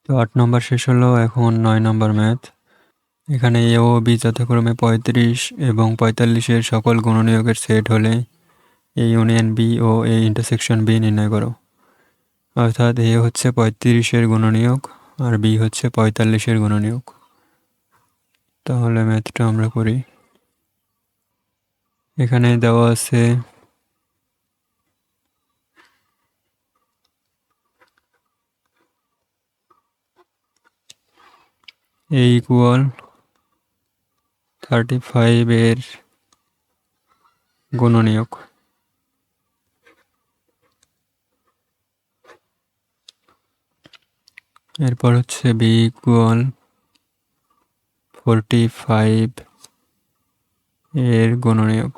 তো ৮ নম্বর শেষ হলো, এখন ৯ নম্বর ম্যাথ। এখানে এ ও বি যথাক্রমে ৩৫ এবং ৪৫-এর সকল গুণনীয়কের সেট হলে এ ইউনিয়ন বি ও এ ইন্টারসেকশন বি নির্ণয় করো। অর্থাৎ এ হচ্ছে ৩৫-এর গুণনীয়ক আর বি হচ্ছে ৪৫-এর গুণনীয়ক। তাহলে ম্যাথটা আমরা করি। এখানে দেওয়া আছে এ ইকুয়াল 35-এর গুণনীয়ক। এরপর হচ্ছে বি ইকুয়াল 45 এর গুণনীয়ক।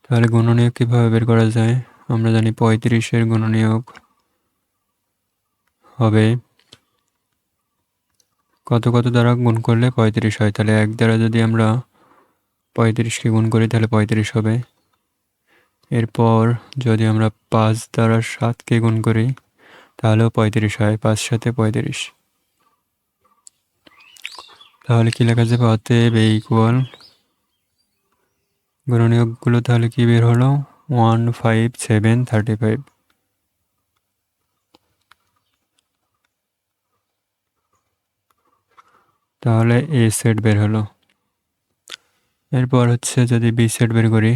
তাহলে গুণনীয়ক কিভাবে বের করা যায়? আমরা জানি 35-এর গুণনীয়ক হবে কত কত দ্বারা গুণ করলে 35 হয়। তাহলে 1 দ্বারা যদি আমরা 35-কে গুণ করি তাহলে 35 হবে। এরপর যদি আমরা 5 দ্বারা 7-কে গুণ করি তাহলেও 35 হয়। 5 সাথে 35। তাহলে কি লেখা যাবে? অতএব এ ইকুয়াল, গুণনীয়কগুলো তাহলে কি বের হলো? 1 5 7 35। তাহলে এ সেট বের হলো। এরপর হচ্ছে যদি বি সেট বের করি,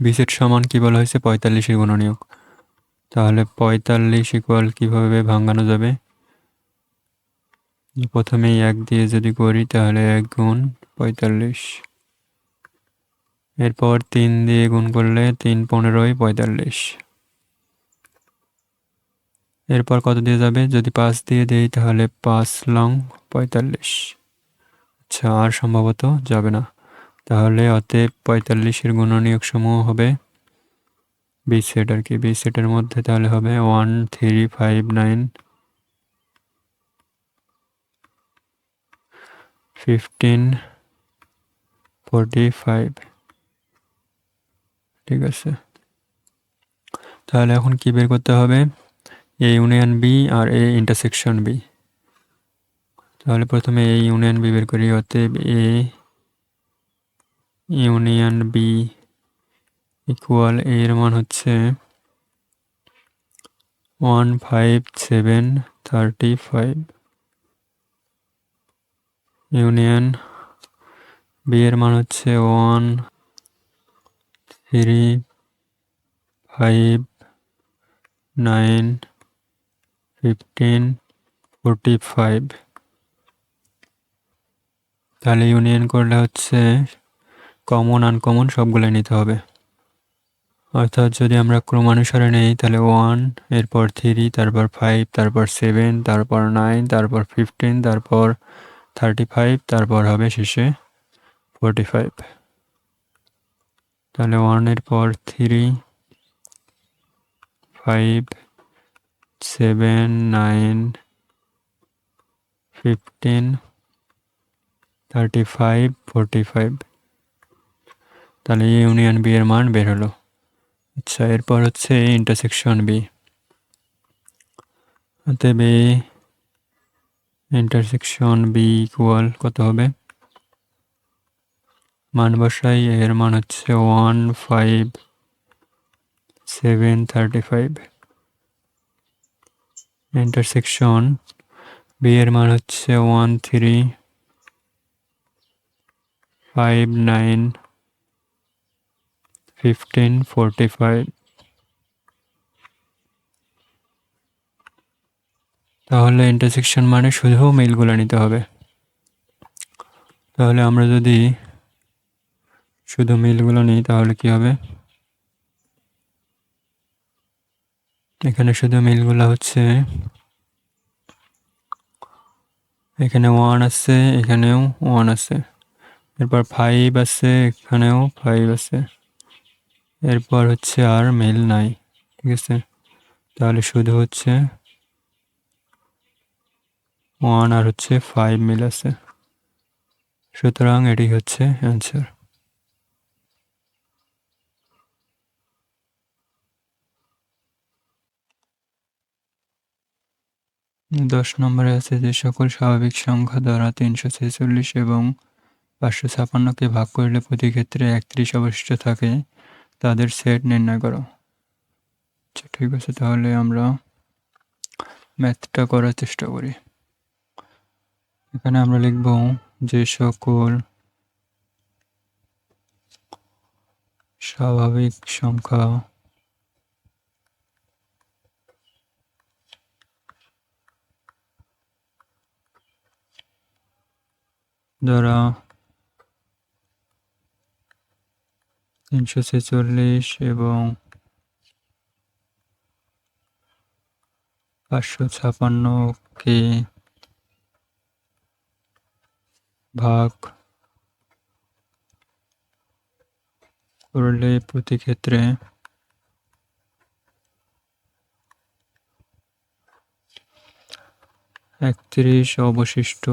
বি সেট সমান কি বলা হয়েছে? 45-এর গুণনীয়ক। তাহলে 45 ইকুয়াল কিভাবে ভাঙানো যাবে? প্রথমেই 1 দিয়ে যদি করি তাহলে 1 গুণ 45। এরপর 3 দিয়ে গুণ করলে 3 15 45। এরপর কত দিয়ে যাবে? যদি 5 দিয়ে দেই তাহলে 5 লং 45। আচ্ছা, আর সম্ভবত যাবে না। তাহলে অতএব 45-এর গুণনীয়ক সমূহ হবে বি সেট আর কি। বি সেটের মধ্যে তাহলে হবে 1 3 5 9 15 45। ঠিক আছে, তাহলে এখন কি বের করতে হবে? এ ইউনিয়ন বি আর এ ইন্টারসেকশন বি। তাহলে প্রথমে এ ইউনিয়ন বি বের করি। অতএব এ ইউনিয়ন বি ইকুয়াল, এর মান হচ্ছে 1 5 7 35 ইউনিয়ন বি এর মান হচ্ছে 1 3 5 9 15 45। তাহলে ইউনিয়ন করলে হচ্ছে কমন আনকমন সবগুলো নিতে হবে। অর্থাৎ যদি আমরা ক্রমানুসারে নেই তাহলে 1, এরপর 3, তারপর 5, তারপর 7, তারপর 9, তারপর 15, তারপর 35, তারপর হবে শেষে 45। তাহলে 1 এর পর 3, 5, 7, 9, 15, 35, 45। তাহলে এ ইউনিয়ন বি এর মান বের হলো। আচ্ছা, এরপর হচ্ছে ইন্টারসেকশন বি। অতএব ইন্টারসেকশন বি ইকুয়াল কত হবে? মান বসাই। এর মান হচ্ছে 1 5 7 35। ইন্টারসেকশন বি এর মান হচ্ছে 1 3 5 9 15 45। তাহলে ইন্টারসেকশন মানে শুধু মিলগুলো নিতে হবে। তাহলে আমরা যদি শুধু মিলগুলো নিই তাহলে কি হবে? এখানে শুধু মিলগুলো হচ্ছে, এখানে 1 আছে, এখানেও 1 আছে, এরপর 5 আছে, এখানেও 5 আছে, এরপর হচ্ছে আর মিল নাই। ঠিক আছে, তাহলে শুধু হচ্ছে 1 আর হচ্ছে 5 মিল আছে। সুতরাং এটি হচ্ছে অ্যান্সার। 10 নম্বরে আছে যে সকল স্বাভাবিক সংখ্যা দ্বারা 346 এবং 556কে ভাগ করলে প্রতি ক্ষেত্রে 31 অবশিষ্ট থাকে তাদের সেট নির্ণয় করো। আচ্ছা ঠিক আছে, তাহলে আমরা ম্যাথটা করার চেষ্টা করি। এখানে আমরা লিখব যে সকল স্বাভাবিক সংখ্যা দ্বারা 346 এবং 556কে ভাগ করলে প্রতি ক্ষেত্রে 31 অবশিষ্ট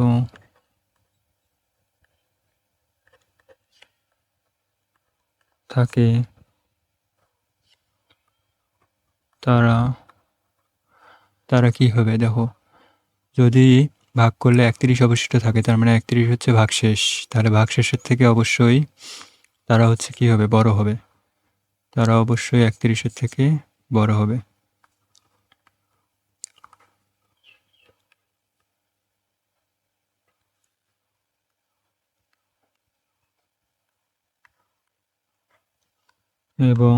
থাকে তারা কি হবে দেখো, যদি ভাগ করলে 31 অবশিষ্ট থাকে তার মানে 31 হচ্ছে ভাগশেষ, তাহলে ভাগশেষের থেকে অবশ্যই তারা হচ্ছে কি হবে, বড় হবে। তারা অবশ্যই 31-এর থেকে বড় হবে। এবং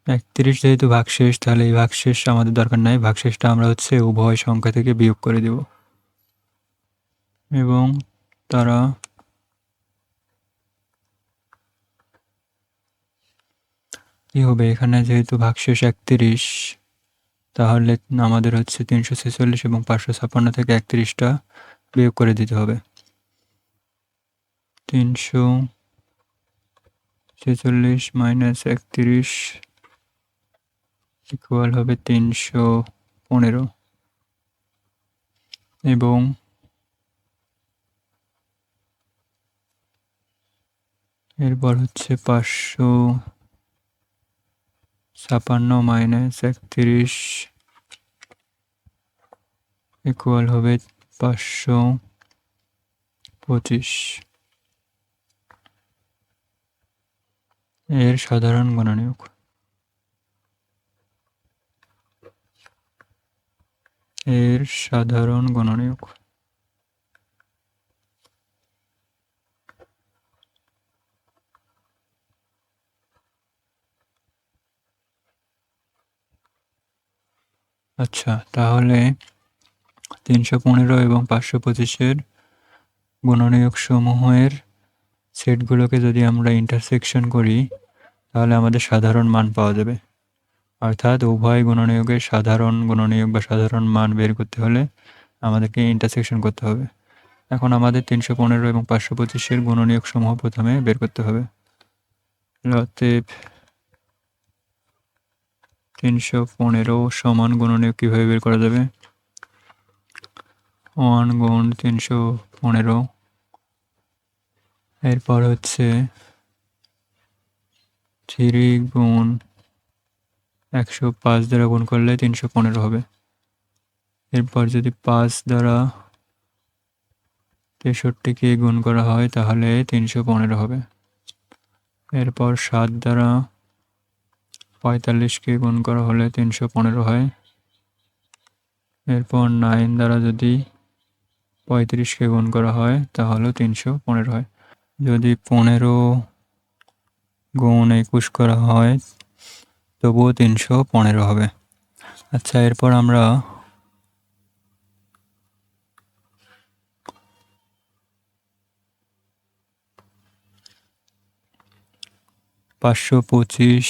31 যেহেতু ভাগশেষ, তাহলে এই ভাগশেষ আমাদের দরকার নাই, ভাগশেষটা আমরা হচ্ছে উভয় সংখ্যা থেকে বিয়োগ করে দেব। এবং তারা কি হবে, এখানে যেহেতু ভাগশেষ 31, তাহলে আমাদের হচ্ছে 346 এবং 556 থেকে 31টা বিয়োগ করে দিতে হবে। 346 মাইনাস 31 ইকুয়াল হবে 315 এবং এরপর হচ্ছে 556 মাইনাস 31 ইকুয়াল হবে 525 এর সাধারণ গুণনীয়ক। আচ্ছা, তাহলে 315 এবং 525-এর গুণনীয়ক সমূহের সেটগুলোকে যদি আমরা ইন্টারসেকশন করি তাহলে আমাদের সাধারণ মান পাওয়া যাবে। অর্থাৎ উভয় গুণনীয়কের সাধারণ গুণনীয়ক বা সাধারণ মান বের করতে হলে আমাদেরকে ইন্টারসেকশন করতে হবে। এখন আমাদের 315 এবং 525-এর গুণনীয়ক সমূহ প্রথমে বের করতে হবে। অতএব 315 সমান গুণনীয়ক কিভাবে বের করা যাবে? 1 গুণ 315, এরপর হচ্ছে 3 গুণ 105 দ্বারা গুণ করলে 315 হবে। এরপর যদি 5 দ্বারা 63কে গুণ করা হয় তাহলে 315 হবে। এরপর 7 দ্বারা 45কে গুণ করা হলে 315 হয়। এরপর 9 দ্বারা যদি 35কে গুণ করা হয় তাহলে 315 হয়। যদি 15 গুণ 21 করা হয় তবুও 315 হবে। আচ্ছা, এরপর আমরা 525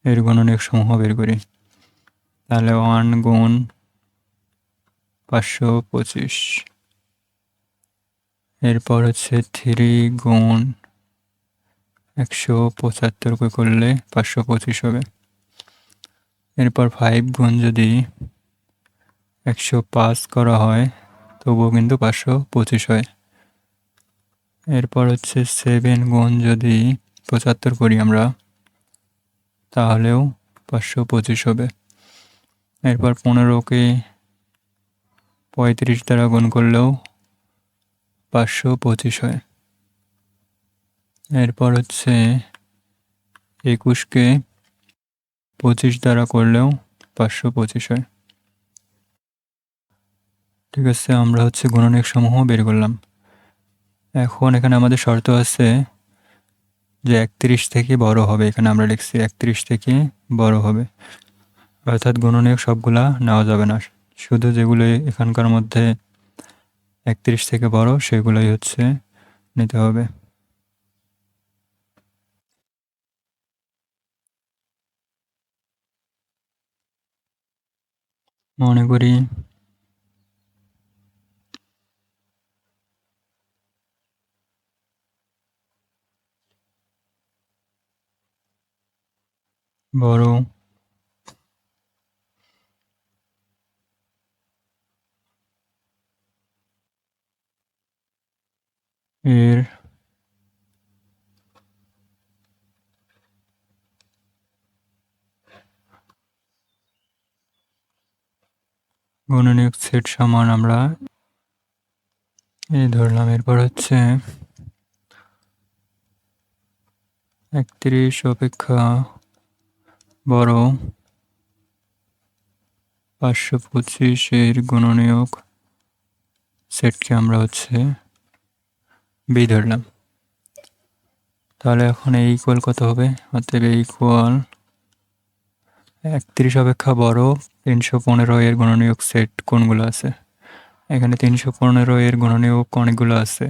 এর গুণনীয়ক সমূহ বের করি। তাহলে 1 গুণ 525, এরপর হচ্ছে 3 গুণ 175 করলে 525 হবে। এরপর 5 গুণ যদি 105 করা হয় তবুও কিন্তু 525 হয়। এরপর হচ্ছে 7 গুণ যদি 75 করি আমরা তাহলেও 525 হবে। এরপর 15কে 35 দ্বারা গুণ করলেও 525 হয়। এরপর হচ্ছে 21কে 25 দ্বারা করলেও 525 হয়। ঠিক আছে, আমরা হচ্ছে গুণনীয়ক সমূহ বের করলাম। এখন এখানে আমাদের শর্ত আছে যে 31 থেকে বড় হবে। এখানে আমরা লিখছি 31 থেকে বড় হবে, অর্থাৎ গুণনীয়ক সবগুলা নেওয়া যাবে না, শুধু যেগুলো এখানকার মধ্যে 31 থেকে বড় সেগুলোই হচ্ছে নিতে হবে। মনে করি বড় এর গুণনীয়ক সেট সমান আমরা এই ধরলাম। এরপর হচ্ছে 31 অপেক্ষা বড় 525 এর গুণনীয়ক সেটকে আমরা হচ্ছে বি ধরলাম। তাহলে এখন এই ইকুয়াল কত হবে? অতএব এই ইকুয়াল 31 অপেক্ষা বড় 315 এর গুণনীয়ক সেট কোনগুলো আছে? এখানে 315 এর গুণনীয়ক অনেকগুলো আছে,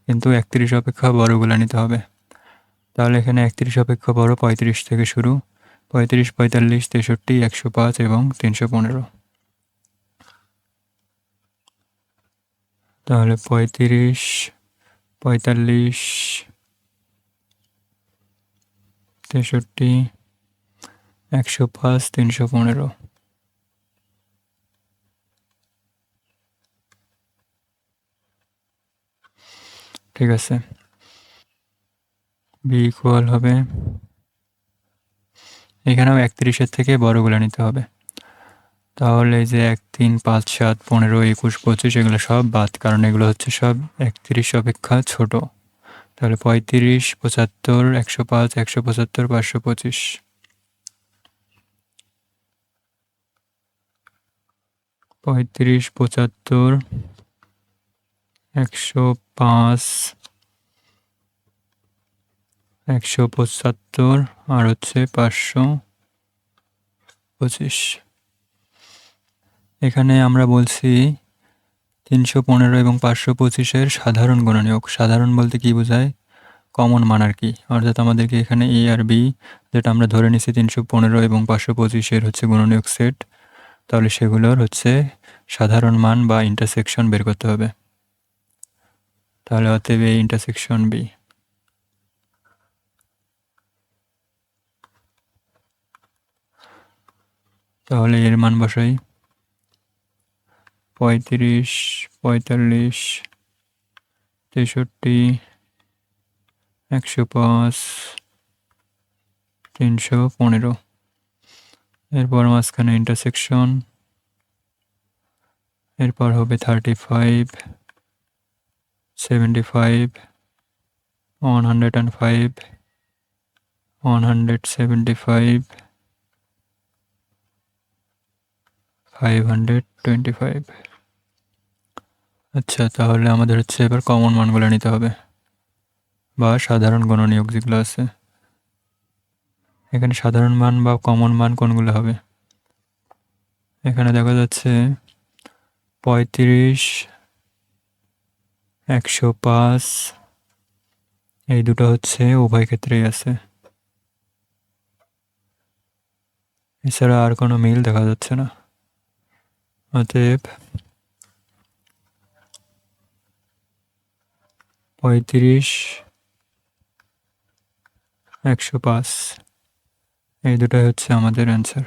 কিন্তু 31 অপেক্ষা বড়গুলো নিতে হবে। তাহলে এখানে 31 অপেক্ষা বড় 35 থেকে শুরু, 35, 45, 63, 105 এবং 315। তাহলে 35, 45, 63, 105, 315। ঠিক আছে, বি ইকুয়াল হবে, এখানেও 31-এর থেকে বড়গুলো নিতে হবে। তাহলে যে 1, 3, 5, 7, 15, 21, 25 এগুলো সব বাদ, কারণ এগুলো হচ্ছে সব 31 অপেক্ষা ছোট। তাহলে 35, 75, 105, 175, 525। 35, 75, 105, 175 আর হচ্ছে 525। এখানে আমরা বলছি 315 এবং 525-এর সাধারণ গুণনীয়ক। সাধারণ বলতে কি বোঝায়? কমন মান আর কি। অর্থাৎ আমাদেরকে এখানে এ আর বি, যেটা আমরা ধরে নিছি 315 এবং 525-এর হচ্ছে গুণনীয়ক সেট, তাহলে সেগুলোর হচ্ছে সাধারণ মান বা ইন্টারসেকশন বের করতে হবে। তাহলে অতএব এই ইন্টারসেকশন বি। তাহলে এর মান বসাই 35, 45, 63, 105, 315। এরপর মাঝখানে ইন্টারসেকশন, এরপর হবে 35, 75, 105, 175, 525। আচ্ছা, তাহলে আমাদের হচ্ছে এবার কমন মানগুলো নিতে হবে, বা সাধারণ গুণনীয়ক যেগুলো আছে। এখানে সাধারণ মান বা কমন মান কোনগুলো হবে? এখানে দেখা যাচ্ছে 35, 105 এই দুটো হচ্ছে উভয় ক্ষেত্রেই আছে, এছাড়া আর কোনো মিল দেখা যাচ্ছে না। অতএব 35, 105 এই দুটাই হচ্ছে আমাদের অ্যান্সার।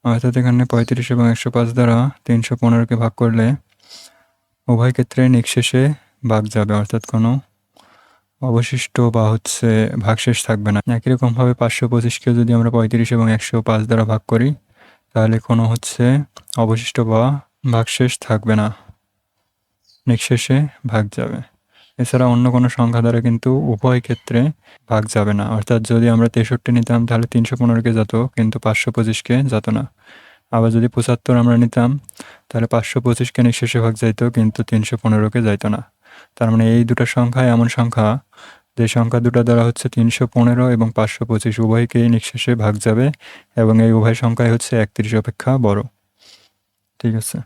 অর্থাৎ এখানে 35 এবং 105 দ্বারা 315-কে ভাগ করলে উভয় ক্ষেত্রে নিঃশেষে ভাগ যাবে, অর্থাৎ কোনো অবশিষ্ট বা হচ্ছে ভাগশেষ থাকবে না। একই রকমভাবে 525কে যদি আমরা 35 এবং 105 দ্বারা ভাগ করি তাহলে কোনো হচ্ছে অবশিষ্ট বা ভাগশেষ থাকবে না, নিঃশেষে ভাগ যাবে। এছাড়া অন্য কোনো সংখ্যা দ্বারা কিন্তু উভয় ক্ষেত্রে ভাগ যাবে না। অর্থাৎ যদি আমরা 63 নিতাম তাহলে 315কে যেত, কিন্তু 525কে যেত না। আবার যদি 75 আমরা নিতাম তাহলে 525কে নিঃশেষে ভাগ যাইত, কিন্তু 315কে যাইত না। তার মানে এই দুটো সংখ্যা এমন সংখ্যা যে সংখ্যা দুটো দ্বারা হচ্ছে 315 এবং 525 উভয়কেই নিঃশেষে ভাগ যাবে, এবং এই উভয় সংখ্যাই হচ্ছে 31 অপেক্ষা বড়। ঠিক আছে।